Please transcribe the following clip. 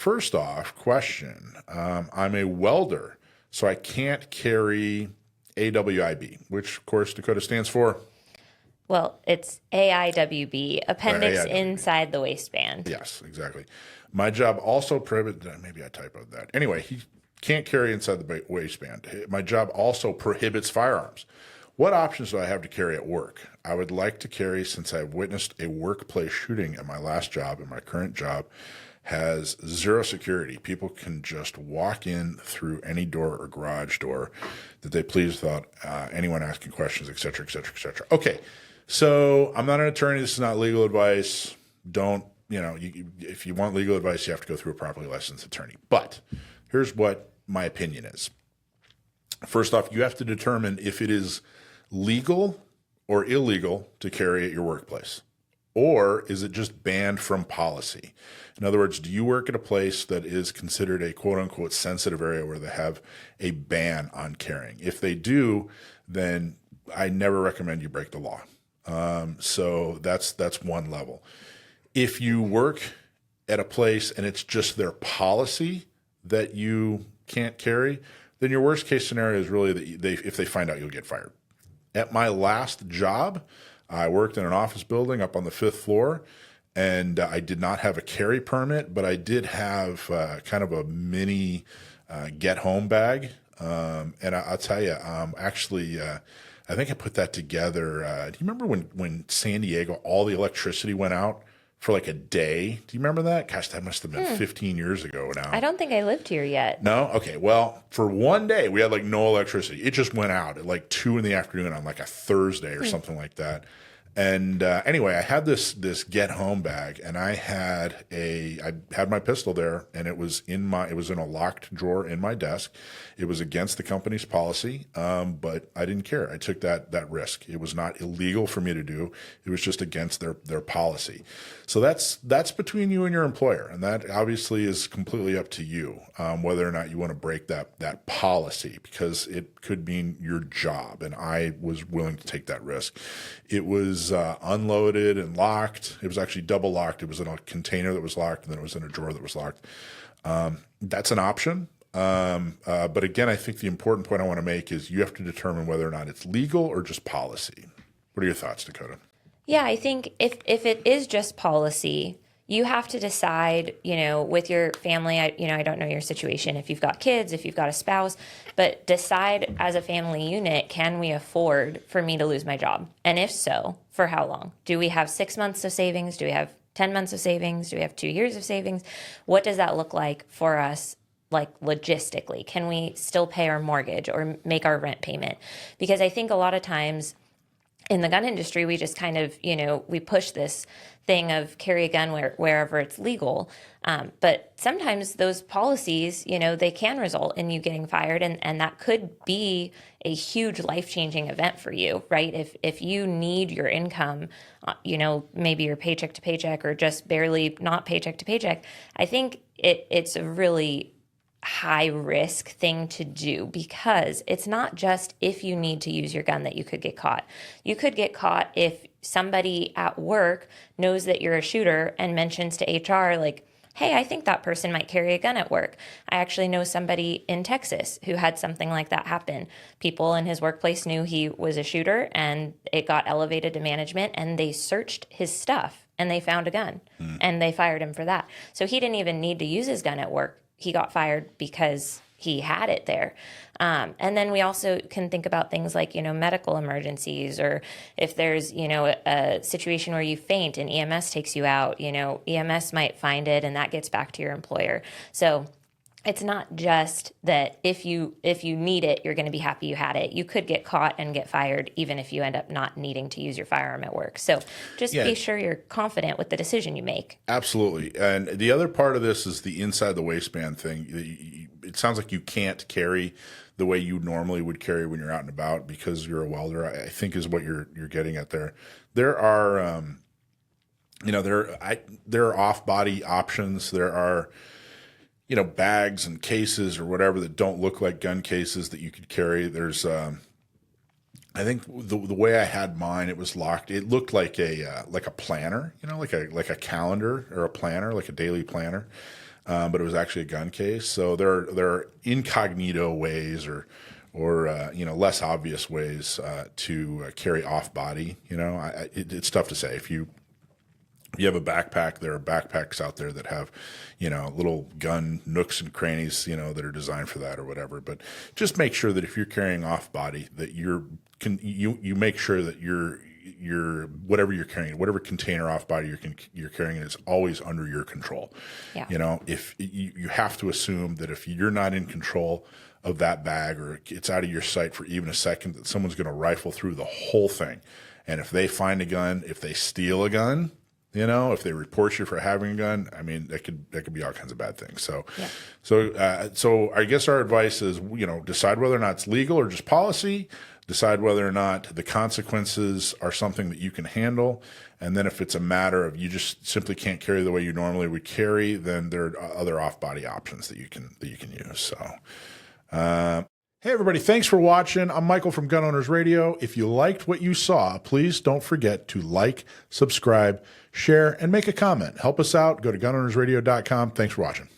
First off, question. I'm a welder, so I can't carry AWIB, which of course Dakota stands for. Well, it's AIWB, appendix AIWB. inside the waistband. Yes, exactly. My job also prohibits, maybe I typoed that. Anyway, he can't carry inside the waistband. My job also prohibits firearms. What options do I have to carry at work? I would like to carry, since I've witnessed a workplace shooting at my last job and my current job has zero security. People can just walk in through any door or garage door that they please without anyone asking questions, et cetera, et cetera, et cetera. Okay, so I'm not an attorney. This is not legal advice. Don't, if you want legal advice, you have to go through a properly licensed attorney. But here's what my opinion is. First off, you have to determine if it is legal or illegal to carry at your workplace. Or is it just banned from policy? In other words, do you work at a place that is considered a quote unquote sensitive area where they have a ban on carrying? If they do, then I never recommend you break the law. So that's one level. If you work at a place and it's just their policy that you can't carry, then your worst case scenario is really that if they find out, you'll get fired. At my last job, I worked in an office building up on the 5th floor, and I did not have a carry permit, but I did have kind of a mini get-home bag. And I'll tell you, I think I put that together. Do you remember when San Diego, all the electricity went out for like a day? Do you remember that? Gosh, that must have been 15 years ago now. I don't think I lived here yet. No? Okay. Well, for one day, we had like no electricity. It just went out at like 2 in the afternoon on like a Thursday or something like that. And anyway, I had this get home bag, and I had my pistol there, and it was in a locked drawer in my desk. It was against the company's policy, but I didn't care. I took that risk. It was not illegal for me to do. It was just against their policy. So that's between you and your employer, and that obviously is completely up to you whether or not you want to break that policy, because it could mean your job. And I was willing to take that risk. It was unloaded and locked. It was actually double locked. It was in a container that was locked, and then it was in a drawer that was locked. That's an option. But again, I think the important point I want to make is you have to determine whether or not it's legal or just policy. What are your thoughts, Dakota? Yeah, I think if it is just policy, you have to decide, with your family, I don't know your situation, if you've got kids, if you've got a spouse, but decide as a family unit, can we afford for me to lose my job? And if so, for how long? Do we have 6 months of savings? Do we have 10 months of savings? Do we have 2 years of savings? What does that look like for us? Like logistically, can we still pay our mortgage or make our rent payment? Because I think a lot of times in the gun industry, we just kind of, we push this thing of carry a gun wherever it's legal. But sometimes those policies, they can result in you getting fired. And that could be a huge life-changing event for you, right? If you need your income, maybe you're paycheck to paycheck or just barely not paycheck to paycheck, I think it's a really high risk thing to do, because it's not just if you need to use your gun that you could get caught. You could get caught if somebody at work knows that you're a shooter and mentions to HR like, hey, I think that person might carry a gun at work. I actually know somebody in Texas who had something like that happen. People in his workplace knew he was a shooter, and it got elevated to management, and they searched his stuff and they found a gun and they fired him for that. So he didn't even need to use his gun at work. He got fired because he had it there. And then we also can think about things like, medical emergencies, or if there's, a situation where you faint and EMS takes you out, EMS might find it and that gets back to your employer. So it's not just that if you need it, you're going to be happy you had it. You could get caught and get fired even if you end up not needing to use your firearm at work. So just be sure you're confident with the decision you make. Absolutely. And the other part of this is the inside the waistband thing. It sounds like you can't carry the way you normally would carry when you're out and about because you're a welder, I think is what you're getting at there. There are, there are off-body options. There are, bags and cases or whatever that don't look like gun cases that you could carry. There's, I think the way I had mine, it was locked. It looked like a planner, like a calendar or a planner, like a daily planner. but it was actually a gun case. So there are incognito ways or less obvious ways to carry off body. It's tough to say. If you have a backpack, there are backpacks out there that have, little gun nooks and crannies, that are designed for that or whatever. But just make sure that if you're carrying off body, that you make sure that whatever you're carrying, whatever container off body you're carrying, is always under your control. Yeah. If you have to assume that if you're not in control of that bag, or it's out of your sight for even a second, that someone's going to rifle through the whole thing. And if they find a gun, if they steal a gun, if they report you for having a gun, I mean, that could be all kinds of bad things. So, so I guess our advice is, decide whether or not it's legal or just policy. Decide whether or not the consequences are something that you can handle. And then if it's a matter of you just simply can't carry the way you normally would carry, then there are other off-body options that you can use. So, hey, everybody, thanks for watching. I'm Michael from Gun Owners Radio. If you liked what you saw, please don't forget to like, subscribe, share, and make a comment. Help us out. Go to gunownersradio.com. Thanks for watching.